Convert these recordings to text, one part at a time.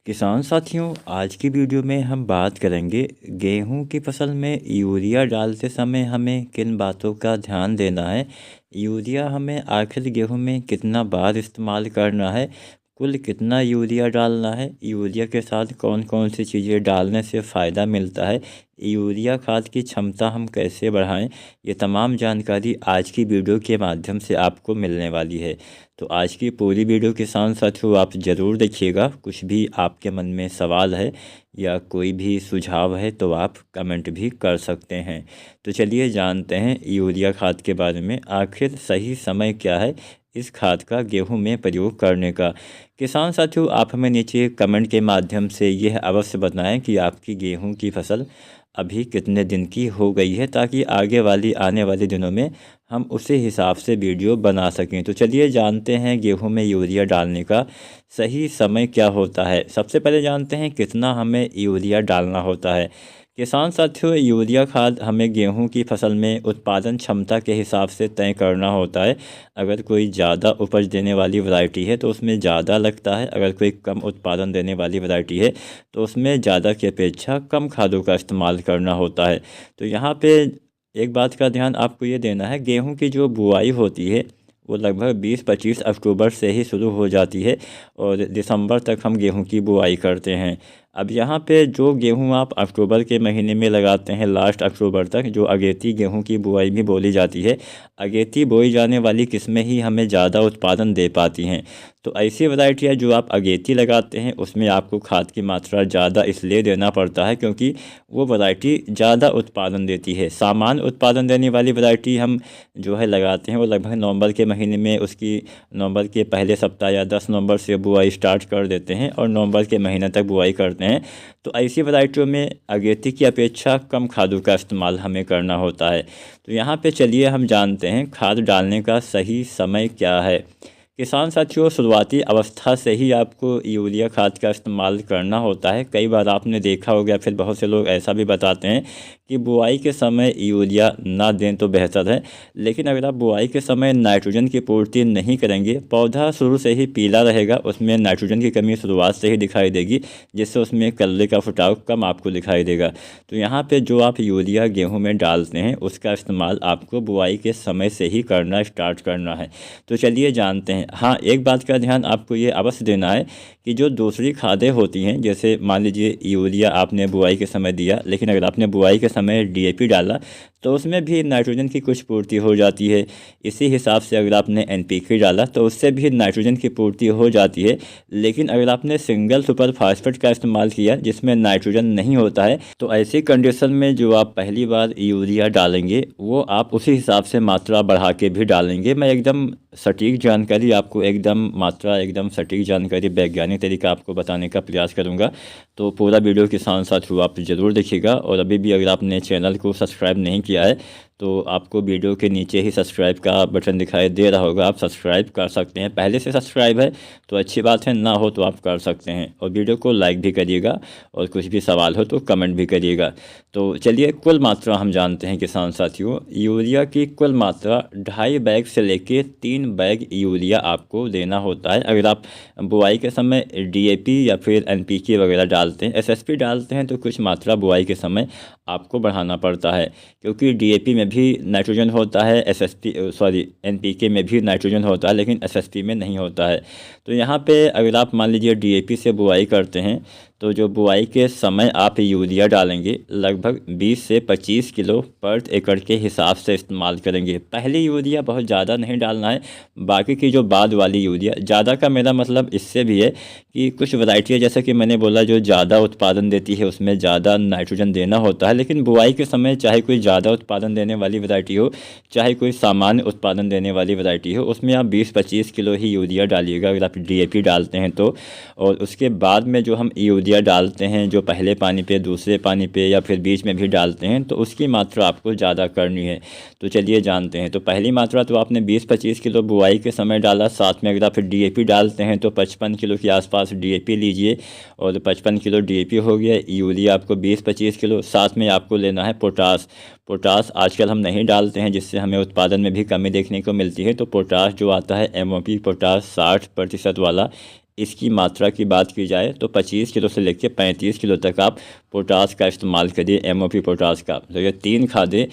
किसान साथियों, आज की वीडियो में हम बात करेंगे गेहूं की फसल में यूरिया डालते समय हमें किन बातों का ध्यान देना है। यूरिया हमें आखिर गेहूं में कितना बार इस्तेमाल करना है, कुल कितना यूरिया डालना है, यूरिया के साथ कौन कौन सी चीज़ें डालने से फ़ायदा मिलता है, यूरिया खाद की क्षमता हम कैसे बढ़ाएं। ये तमाम जानकारी आज की वीडियो के माध्यम से आपको मिलने वाली है। तो आज की पूरी वीडियो किसान साथियों आप ज़रूर देखिएगा। कुछ भी आपके मन में सवाल है या कोई भी सुझाव है तो आप कमेंट भी कर सकते हैं। तो चलिए जानते हैं यूरिया खाद के बारे में। आखिर सही समय क्या है इस खाद का गेहूं में प्रयोग करने का। किसान साथियों, आप हमें नीचे कमेंट के माध्यम से यह अवश्य बताएं कि आपकी गेहूं की फसल अभी कितने दिन की हो गई है, ताकि आने वाले दिनों में हम उसी हिसाब से वीडियो बना सकें। तो चलिए जानते हैं गेहूं में यूरिया डालने का सही समय क्या होता है। सबसे पहले जानते हैं कितना हमें यूरिया डालना होता है। किसान साथियों, यूरिया खाद हमें गेहूं की फसल में उत्पादन क्षमता के हिसाब से तय करना होता है। अगर कोई ज़्यादा उपज देने वाली वैरायटी है तो उसमें ज़्यादा लगता है, अगर कोई कम उत्पादन देने वाली वैरायटी है तो उसमें ज़्यादा की अपेक्षा कम खादों का इस्तेमाल करना होता है। तो यहाँ पे एक बात का ध्यान आपको ये देना है, गेहूं की जो बुआई होती है वो लगभग 20-25 अक्टूबर से ही शुरू हो जाती है और दिसंबर तक हम गेहूं की बुआई करते हैं। अब यहाँ पे जो गेहूं आप अक्टूबर के महीने में लगाते हैं, लास्ट अक्टूबर तक, जो अगेती गेहूं की बुआई भी बोली जाती है, अगेती बोई जाने वाली किस्में ही हमें ज़्यादा उत्पादन दे पाती हैं। तो ऐसी वैरायटियाँ जो आप अगेती लगाते हैं उसमें आपको खाद की मात्रा ज़्यादा इसलिए देना पड़ता है क्योंकि वो वैरायटी ज़्यादा उत्पादन देती है। सामान्य उत्पादन देने वाली वैरायटी हम जो है लगाते हैं वो लगभग नवंबर के महीने में, उसकी नवंबर के पहले सप्ताह या 10 नवंबर से बुआई स्टार्ट कर देते हैं और नवंबर के महीने तक बुआई करते हैं। तो ऐसी वैरायटियों में अगेती की अपेक्षा कम खादों का इस्तेमाल हमें करना होता है। तो यहाँ पे चलिए हम जानते हैं खाद डालने का सही समय क्या है। किसान साथियों, शुरुआती अवस्था से ही आपको यूरिया खाद का इस्तेमाल करना होता है। कई बार आपने देखा होगा, फिर बहुत से लोग ऐसा भी बताते हैं कि बुआई के समय यूरिया ना दें तो बेहतर है। लेकिन अगर आप बुआई के समय नाइट्रोजन की पूर्ति नहीं करेंगे, पौधा शुरू से ही पीला रहेगा, उसमें नाइट्रोजन की कमी शुरुआत से ही दिखाई देगी, जिससे उसमें कल्ले का फुटाव कम आपको दिखाई देगा। तो यहाँ पे जो आप यूरिया गेहूँ में डालते हैं उसका इस्तेमाल आपको बुआई के समय से ही करना स्टार्ट करना है। तो चलिए जानते हैं। हाँ, एक बात का ध्यान आपको ये अवश्य देना है कि जो दूसरी खादें होती हैं, जैसे मान लीजिए यूरिया आपने बुआई के समय दिया, लेकिन अगर आपने बुआई के समय डीएपी डाला तो उसमें भी नाइट्रोजन की कुछ पूर्ति हो जाती है। इसी हिसाब से अगर आपने एनपीके डाला तो उससे भी नाइट्रोजन की पूर्ति हो जाती है। लेकिन अगर आपने सिंगल सुपर फास्फेट का इस्तेमाल किया जिसमें नाइट्रोजन नहीं होता है, तो ऐसी कंडीशन में जो आप पहली बार यूरिया डालेंगे वो आप उसी हिसाब से मात्रा बढ़ा के भी डालेंगे। मैं एकदम सटीक जानकारी आपको, एकदम मात्रा, एकदम सटीक जानकारी, वैज्ञानिक तरीका आपको बताने का प्रयास करूंगा। तो पूरा वीडियो किसान साथियों आप ज़रूर देखिएगा। और अभी भी अगर आपने चैनल को सब्सक्राइब नहीं किया है तो आपको वीडियो के नीचे ही सब्सक्राइब का बटन दिखाई दे रहा होगा, आप सब्सक्राइब कर सकते हैं। पहले से सब्सक्राइब है तो अच्छी बात है, ना हो तो आप कर सकते हैं। और वीडियो को लाइक भी करिएगा और कुछ भी सवाल हो तो कमेंट भी करिएगा। तो चलिए कुल मात्रा हम जानते हैं किसान साथियों। यूरिया की कुल मात्रा 2.5 बैग से लेके 3 बैग यूरिया आपको देना होता है। अगर आप बुआई के समय डीएपी या फिर एनपीके वगैरह डालते हैं, एसएसपी डालते हैं, तो कुछ मात्रा बुआई के समय आपको बढ़ाना पड़ता है, क्योंकि डीएपी में भी नाइट्रोजन होता है, एनपीके में भी नाइट्रोजन होता है, लेकिन एसएसपी में नहीं होता है। तो यहाँ पे अगर आप मान लीजिए डीएपी से बुआई करते हैं तो जो बुआई के समय आप यूरिया डालेंगे लगभग 20 से 25 किलो पर एकड़ के हिसाब से इस्तेमाल करेंगे। पहली यूरिया बहुत ज़्यादा नहीं डालना है, बाकी की जो बाद वाली यूरिया, ज़्यादा का मेरा मतलब इससे भी है कि कुछ वैरायटियाँ जैसे कि मैंने बोला जो ज़्यादा उत्पादन देती है उसमें ज़्यादा नाइट्रोजन देना होता है। लेकिन बुआई के समय चाहे कोई ज़्यादा उत्पादन देने वाली वैरायटी हो, चाहे कोई सामान्य उत्पादन देने वाली वैरायटी हो, उसमें आप 20-25 किलो ही यूरिया डालिएगा अगर आप डीएपी डालते हैं तो। और उसके बाद में जो हम यूरिया डालते हैं, जो पहले पानी पे, दूसरे पानी पे या फिर बीच में भी डालते हैं, तो उसकी मात्रा आपको ज़्यादा करनी है। तो चलिए जानते हैं। तो पहली मात्रा तो आपने 20-25 किलो बुआई के समय डाला, साथ में अगर आप डीएपी डालते हैं तो 55 किलो के आसपास डीएपी लीजिए। और 55 किलो डीएपी हो गया, यूरिया आपको 20-25 किलो, साथ में आपको लेना है पोटास। पोटास आजकल हम नहीं डालते हैं, जिससे हमें उत्पादन में भी कमी देखने को मिलती है। तो पोटास जो आता है एमओपी पोटास 60% वाला, इसकी मात्रा की बात की जाए तो 25 किलो से लेकर 35 किलो तक आप पोटास का इस्तेमाल करिए, एमओपी पोटास का। तो ये 3 खादें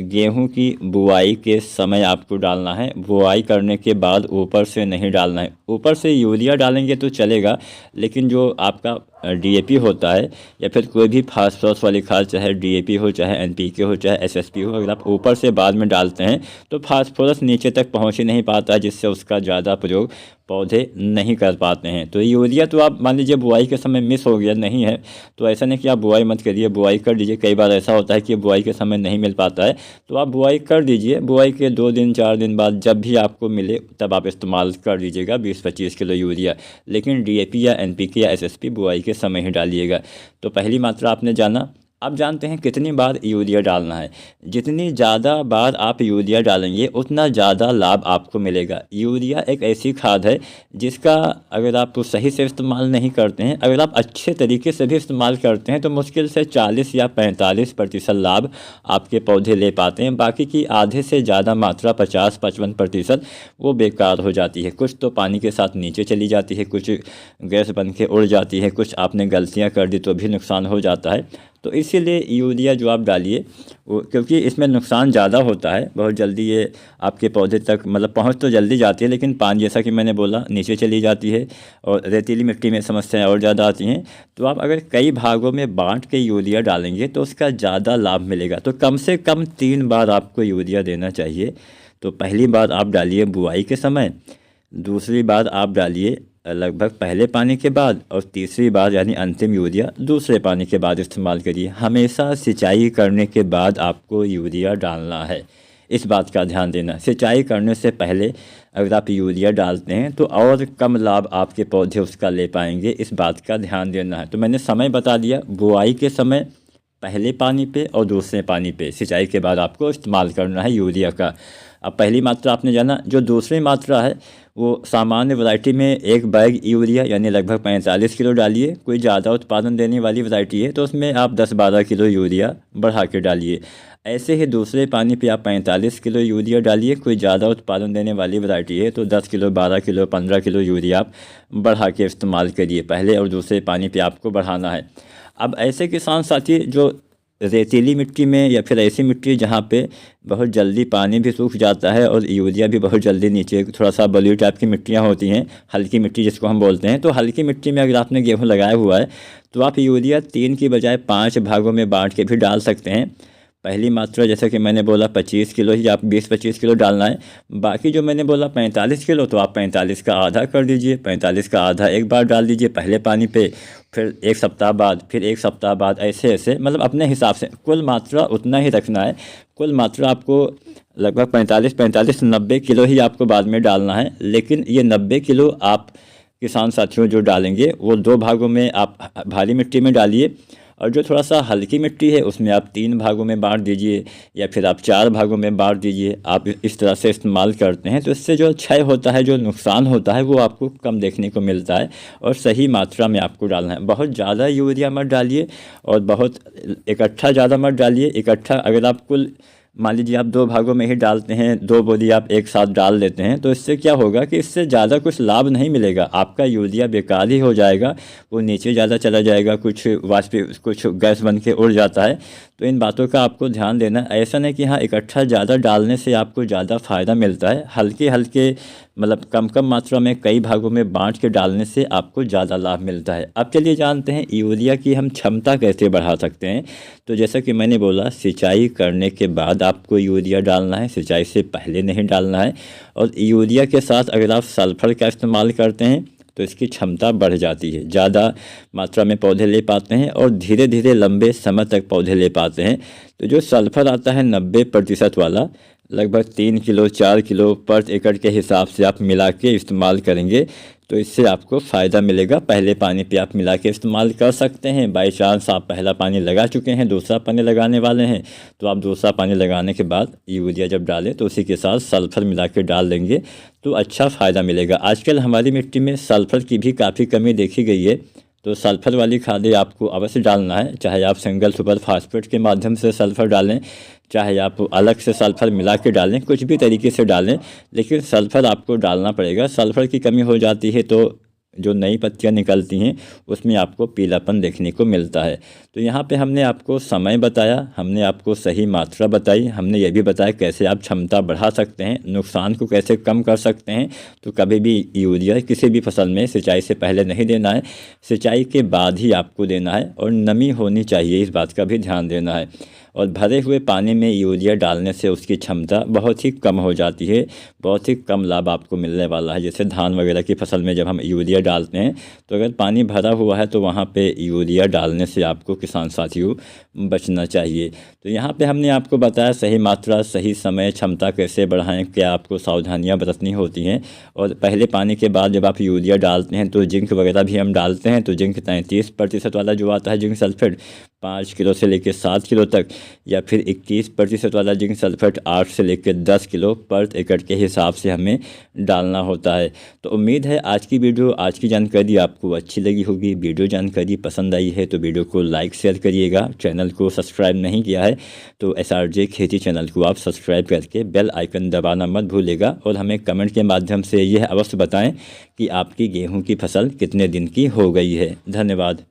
गेहूं की बुआई के समय आपको डालना है, बुआई करने के बाद ऊपर से नहीं डालना है। ऊपर से यूरिया डालेंगे तो चलेगा, लेकिन जो आपका डीएपी होता है या फिर कोई भी फास्फोरस वाली खाद, चाहे डीएपी हो, चाहे एनपीके हो, चाहे एसएसपी हो, अगर आप ऊपर से बाद में डालते हैं तो फास्फोरस नीचे तक पहुंच ही नहीं पाता है, जिससे उसका ज़्यादा प्रयोग पौधे नहीं कर पाते हैं। तो यूरिया तो आप मान लीजिए बुआई के समय मिस हो गया, नहीं है तो ऐसा नहीं कि आप बुआई मत करिए, बुआई कर दीजिए। कई बार ऐसा होता है कि बुआई के समय नहीं मिल पाता है, तो आप बुआई कर दीजिए। बुआई के 2 दिन 4 दिन बाद जब भी आपको मिले तब आप इस्तेमाल कर दीजिएगा 20-25 किलो यूरिया। लेकिन डीएपी या एनपीके या एसएसपी बुआई के समय ही डालिएगा। तो पहली मात्रा आपने जाना। अब जानते हैं कितनी बार यूरिया डालना है। जितनी ज़्यादा बार आप यूरिया डालेंगे उतना ज़्यादा लाभ आपको मिलेगा। यूरिया एक ऐसी खाद है जिसका अगर आप सही से इस्तेमाल नहीं करते हैं, अगर आप अच्छे तरीके से भी इस्तेमाल करते हैं तो मुश्किल से 40 या 45% लाभ आपके पौधे ले पाते हैं। बाकी की आधे से ज़्यादा मात्रा 50-55% वो बेकार हो जाती है। कुछ तो पानी के साथ नीचे चली जाती है, कुछ गैस बन के उड़ जाती है, कुछ आपने गलतियाँ कर दी तो भी नुकसान हो जाता है। तो इसीलिए यूरिया जो आप डालिए वो, क्योंकि इसमें नुकसान ज़्यादा होता है, बहुत जल्दी ये आपके पौधे तक मतलब पहुंच तो जल्दी जाती है, लेकिन पानी जैसा कि मैंने बोला नीचे चली जाती है और रेतीली मिट्टी में समस्याएं और ज़्यादा आती हैं। तो आप अगर कई भागों में बांट के यूरिया डालेंगे तो उसका ज़्यादा लाभ मिलेगा। तो कम से कम 3 बार आपको यूरिया देना चाहिए। तो पहली बार आप डालिए बुआई के समय, दूसरी बार आप डालिए लगभग पहले पानी के बाद, और तीसरी बार यानी अंतिम यूरिया दूसरे पानी के बाद इस्तेमाल करिए। हमेशा सिंचाई करने के बाद आपको यूरिया डालना है, इस बात का ध्यान देना। सिंचाई करने से पहले अगर आप यूरिया डालते हैं तो और कम लाभ आपके पौधे उसका ले पाएंगे, इस बात का ध्यान देना है। तो मैंने समय बता दिया, बुआई के समय पहले पानी पे और दूसरे पानी पे सिंचाई के बाद आपको इस्तेमाल करना है यूरिया का। अब पहली मात्रा आपने जाना। जो दूसरी मात्रा है वो सामान्य वैरायटी में 1 बैग यूरिया यानी लगभग 45 किलो डालिए। कोई ज़्यादा उत्पादन देने वाली वैरायटी है तो उसमें आप 10-12 किलो यूरिया बढ़ा के डालिए। ऐसे ही दूसरे पानी पे आप 45 किलो यूरिया डालिए। कोई ज़्यादा उत्पादन देने वाली वैरायटी है तो 10 किलो, 12 किलो, 15 किलो यूरिया आप बढ़ा के इस्तेमाल करिए। पहले और दूसरे पानी पे आपको बढ़ाना है। अब ऐसे किसान साथी जो रेतीली मिट्टी में या फिर ऐसी मिट्टी जहाँ पे बहुत जल्दी पानी भी सूख जाता है और यूरिया भी बहुत जल्दी नीचे, थोड़ा सा बलुई टाइप की मिट्टियाँ होती हैं, हल्की मिट्टी जिसको हम बोलते हैं, तो हल्की मिट्टी में अगर आपने गेहूँ लगाया हुआ है तो आप यूरिया 3 की बजाय 5 भागों में बांट के भी डाल सकते हैं। पहली मात्रा जैसा कि मैंने बोला 25 किलो ही आप 20-25 किलो डालना है। बाकी जो मैंने बोला 45 किलो, तो आप 45 का आधा कर दीजिए। 45 का आधा एक बार डाल दीजिए पहले पानी पे, फिर 1 सप्ताह बाद, फिर 1 सप्ताह बाद, ऐसे ऐसे मतलब अपने हिसाब से कुल मात्रा उतना ही रखना है। कुल मात्रा आपको लगभग 45-90 किलो ही आपको बाद में डालना है। लेकिन ये 90 किलो आप किसान साथियों जो डालेंगे वो 2 भागों में आप भारी मिट्टी में डालिए, और जो थोड़ा सा हल्की मिट्टी है उसमें आप 3 भागों में बांट दीजिए या फिर आप 4 भागों में बांट दीजिए। आप इस तरह से इस्तेमाल करते हैं तो इससे जो क्षय होता है, जो नुकसान होता है, वो आपको कम देखने को मिलता है। और सही मात्रा में आपको डालना है। बहुत ज़्यादा यूरिया मत डालिए और बहुत इकट्ठा ज़्यादा मत डालिए। इकट्ठा अगर आप कुल मान लीजिए आप 2 भागों में ही डालते हैं, 2 बोरी आप एक साथ डाल देते हैं, तो इससे क्या होगा कि इससे ज़्यादा कुछ लाभ नहीं मिलेगा। आपका यूरिया बेकार ही हो जाएगा, वो नीचे ज़्यादा चला जाएगा, कुछ कुछ गैस बन के उड़ जाता है। तो इन बातों का आपको ध्यान देना। ऐसा नहीं कि हाँ इकट्ठा ज़्यादा डालने से आपको ज़्यादा फ़ायदा मिलता है। हल्के हल्के मतलब कम कम मात्रा में कई भागों में बांट के डालने से आपको ज़्यादा लाभ मिलता है। अब चलिए जानते हैं यूरिया की हम क्षमता कैसे बढ़ा सकते हैं। तो जैसा कि मैंने बोला, सिंचाई करने के बाद आपको यूरिया डालना है, सिंचाई से पहले नहीं डालना है। और यूरिया के साथ अगर आप सल्फर का इस्तेमाल करते हैं तो इसकी क्षमता बढ़ जाती है, ज़्यादा मात्रा में पौधे ले पाते हैं और धीरे धीरे लंबे समय तक पौधे ले पाते हैं। तो जो सल्फर आता है 90% वाला, लगभग 3 किलो 4 किलो पर एकड़ के हिसाब से आप मिला के इस्तेमाल करेंगे तो इससे आपको फ़ायदा मिलेगा। पहले पानी पे आप मिला के इस्तेमाल कर सकते हैं। बाई चांस आप पहला पानी लगा चुके हैं, दूसरा पानी लगाने वाले हैं, तो आप दूसरा पानी लगाने के बाद यूरिया जब डालें तो उसी के साथ सल्फ़र मिला के डाल देंगे तो अच्छा फ़ायदा मिलेगा। आजकल हमारी मिट्टी में सल्फ़र की भी काफ़ी कमी देखी गई है, तो सल्फ़र वाली खादें आपको अवश्य डालना है। चाहे आप सिंगल सुपर फास्फेट के माध्यम से सल्फ़र डालें, चाहे आप अलग से सल्फ़र मिला के डालें, कुछ भी तरीके से डालें, लेकिन सल्फ़र आपको डालना पड़ेगा। सल्फ़र की कमी हो जाती है तो जो नई पत्तियां निकलती हैं उसमें आपको पीलापन देखने को मिलता है। तो यहाँ पे हमने आपको समय बताया, हमने आपको सही मात्रा बताई, हमने ये भी बताया कैसे आप क्षमता बढ़ा सकते हैं, नुकसान को कैसे कम कर सकते हैं। तो कभी भी यूरिया किसी भी फसल में सिंचाई से पहले नहीं देना है, सिंचाई के बाद ही आपको देना है, और नमी होनी चाहिए, इस बात का भी ध्यान देना है। और भरे हुए पानी में यूरिया डालने से उसकी क्षमता बहुत ही कम हो जाती है, बहुत ही कम लाभ आपको मिलने वाला है। जैसे धान वगैरह की फसल में जब हम यूरिया डालते हैं तो अगर पानी भरा हुआ है तो वहाँ पे यूरिया डालने से आपको किसान साथियों बचना चाहिए। तो यहाँ पे हमने आपको बताया सही मात्रा, सही समय, क्षमता कैसे बढ़ाएं, क्या आपको सावधानियाँ बरतनी होती हैं। और पहले पानी के बाद जब आप यूरिया डालते हैं तो जिंक वगैरह भी हम डालते हैं। तो जिंक 33% वाला जो आता है जिंक सल्फेट 5 किलो से लेकर 7 किलो तक, या फिर 21% वाला जिंक सल्फेट 8 से लेकर 10 किलो पर एकड़ के हिसाब से हमें डालना होता है। तो उम्मीद है आज की वीडियो, आज की जानकारी आपको अच्छी लगी होगी। वीडियो जानकारी पसंद आई है तो वीडियो को लाइक शेयर करिएगा। चैनल को सब्सक्राइब नहीं किया है तो SRJ खेती चैनल को आप सब्सक्राइब करके बेल आइकन दबाना मत भूलिएगा। और हमें कमेंट के माध्यम से यह अवश्य बताएं कि आपकी गेहूं की फसल कितने दिन की हो गई है। धन्यवाद।